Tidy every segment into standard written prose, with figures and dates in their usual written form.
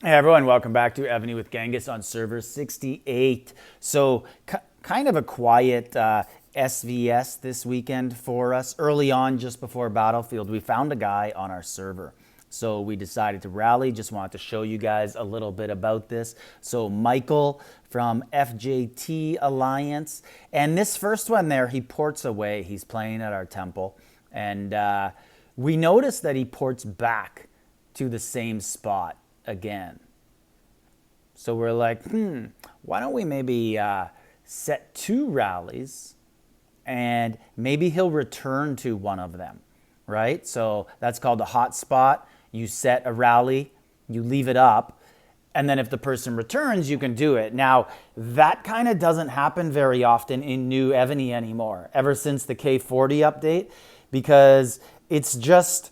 Hey everyone, welcome back to Evony with Genghis on server 68. So kind of a quiet SVS this weekend for us. Early on, just before Battlefield, we found a guy on our server. So we decided to rally, just wanted to show you guys a little bit about this. So Michael from FJT Alliance. And this first one there, he ports away. He's playing at our temple. And we noticed that he ports back to the same spot again. So we're like, why don't we maybe set 2 rallies and maybe he'll return to one of them, right? So that's called a hot spot. You set a rally, you leave it up, and then if the person returns, you can do it. Now, that kind of doesn't happen very often in new Evony anymore, ever since the K40 update, because it's just...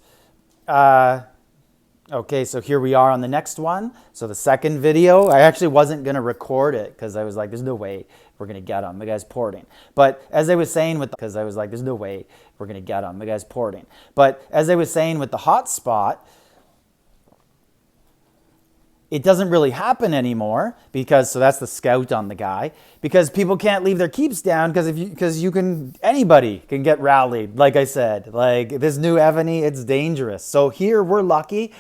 Okay, so here we are on the next one. So the second video, I actually wasn't going to record it because I was like, there's no way we're going to get him. The guy's porting. But as I was saying with, because I was like, there's no way we're going to get him. The guy's porting. But as I was saying with the hotspot, it doesn't really happen anymore because, so that's the scout on the guy, because people can't leave their keeps down because you can, anybody can get rallied. Like I said, like this new Evony, it's dangerous. So here we're lucky.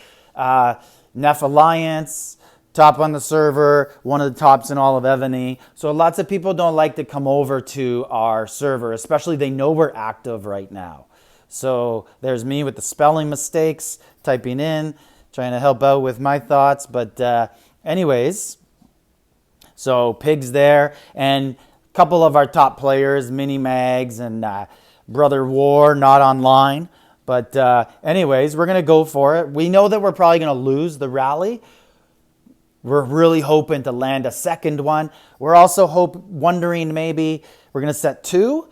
Neff Alliance, top on the server, one of the tops in all of Evony. So lots of people don't like to come over to our server, especially they know we're active right now. So there's me with the spelling mistakes, typing in, trying to help out with my thoughts. But anyways, so Pig's there, and a couple of our top players, Mini Mags and Brother War, not online. But anyways, we're going to go for it. We know that we're probably going to lose the rally. We're really hoping to land a second one. We're also wondering maybe we're going to set 2.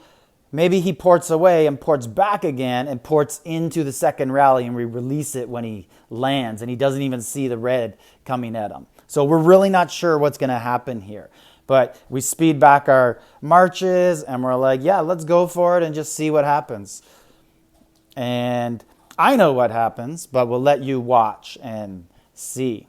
Maybe he ports away and ports back again and ports into the second rally, and we release it when he lands and he doesn't even see the red coming at him. So we're really not sure what's going to happen here. But we speed back our marches and we're like, yeah, let's go for it and just see what happens. And I know what happens, but we'll let you watch and see.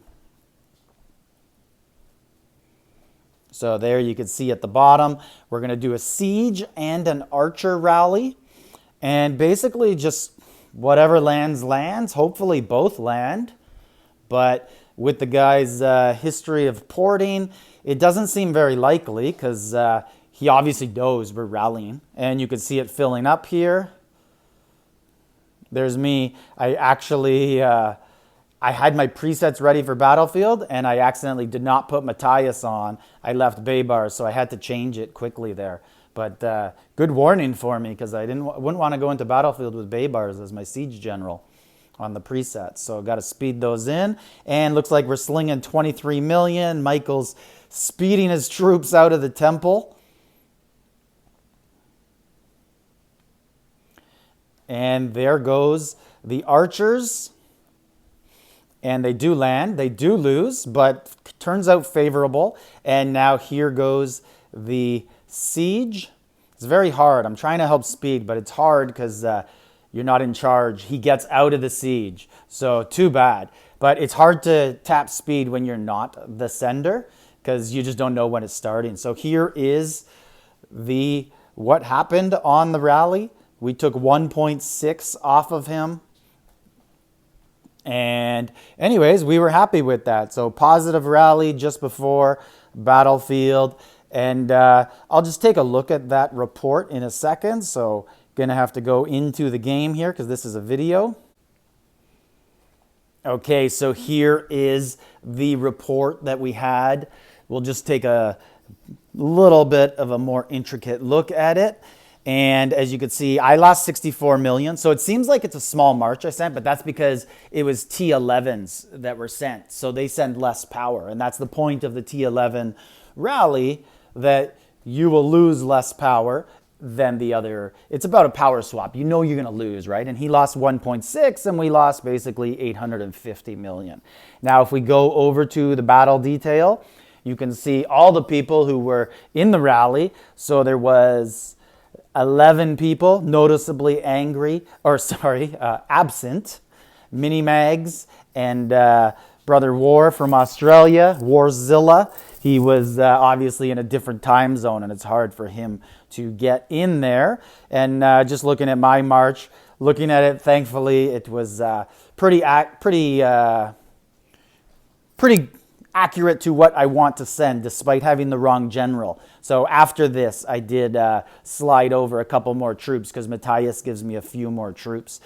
So there you can see at the bottom, we're going to do a siege and an archer rally. And basically just whatever lands, hopefully both land. But with the guy's history of porting, it doesn't seem very likely because he obviously knows we're rallying. And you can see it filling up here. There's me. I actually, I had my presets ready for Battlefield, and I accidentally did not put Matthias on. I left Baybars, so I had to change it quickly there. But good warning for me, because I wouldn't want to go into Battlefield with Baybars as my siege general on the presets. So got to speed those in. And looks like we're slinging 23 million. Michael's speeding his troops out of the temple. And there goes the archers. And they do land. They do lose, but turns out favorable. And now here goes the siege. It's very hard. I'm trying to help speed, but it's hard because you're not in charge. He gets out of the siege. So too bad. But it's hard to tap speed when you're not the sender because you just don't know when it's starting. So here is what happened on the rally. We took 1.6 off of him. And anyways, we were happy with that. So positive rally just before Battlefield. And I'll just take a look at that report in a second. So going to have to go into the game here because this is a video. Okay, so here is the report that we had. We'll just take a little bit of a more intricate look at it. And as you can see, I lost 64 million. So it seems like it's a small march I sent, but that's because it was T11s that were sent. So they send less power. And that's the point of the T11 rally, that you will lose less power than the other. It's about a power swap. You know you're going to lose, right? And he lost 1.6 and we lost basically 850 million. Now, if we go over to the battle detail, you can see all the people who were in the rally. So there was 11 people noticeably absent, Mini Mags and Brother War from Australia, Warzilla. He was obviously in a different time zone, and it's hard for him to get in there. And just looking at my March, looking at it, thankfully, it was pretty accurate to what I want to send, despite having the wrong general. So after this, I did slide over a couple more troops because Matthias gives me a few more troops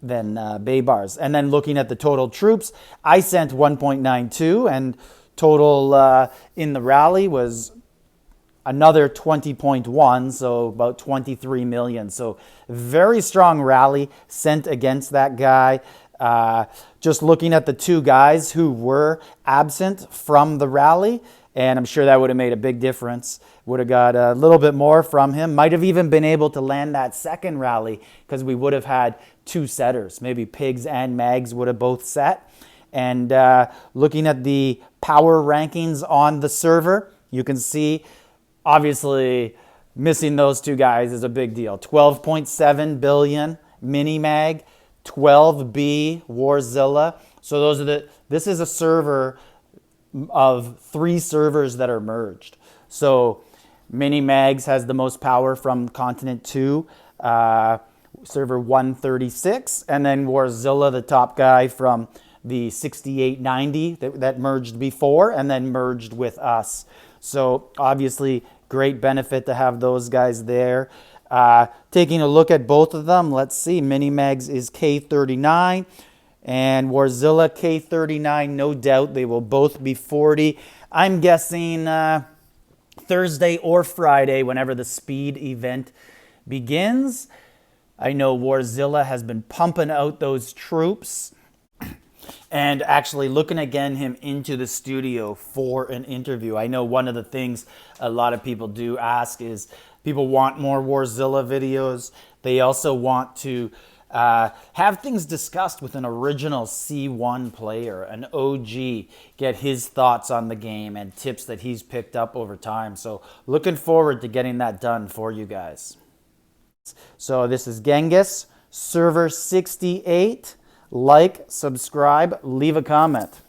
than Baybars. And then looking at the total troops, I sent 1.92, and total in the rally was another 20.1, so about 23 million. So very strong rally sent against that guy. Just looking at the two guys who were absent from the rally, and I'm sure that would have made a big difference. Would have got a little bit more from him. Might have even been able to land that second rally because we would have had two setters. Maybe Pigs and Mags would have both set. And looking at the power rankings on the server, you can see obviously missing those two guys is a big deal. 12.7 billion Mini Mag, 12B Warzilla. So those are this is a server of 3 servers that are merged. So Mini Mags has the most power from Continent 2, server 136, and then Warzilla, the top guy from the 6890 that merged before and then merged with us. So obviously great benefit to have those guys there. Taking a look at both of them, let's see. Minimags is K39 and Warzilla K39. No doubt they will both be 40. I'm guessing Thursday or Friday, whenever the speed event begins. I know Warzilla has been pumping out those troops and actually looking to get him into the studio for an interview. I know one of the things a lot of people do ask is people want more Warzilla videos. They also want to have things discussed with an original C1 player, an OG, get his thoughts on the game and tips that he's picked up over time. So looking forward to getting that done for you guys. So this is Genghis, server 68. Like, subscribe, leave a comment.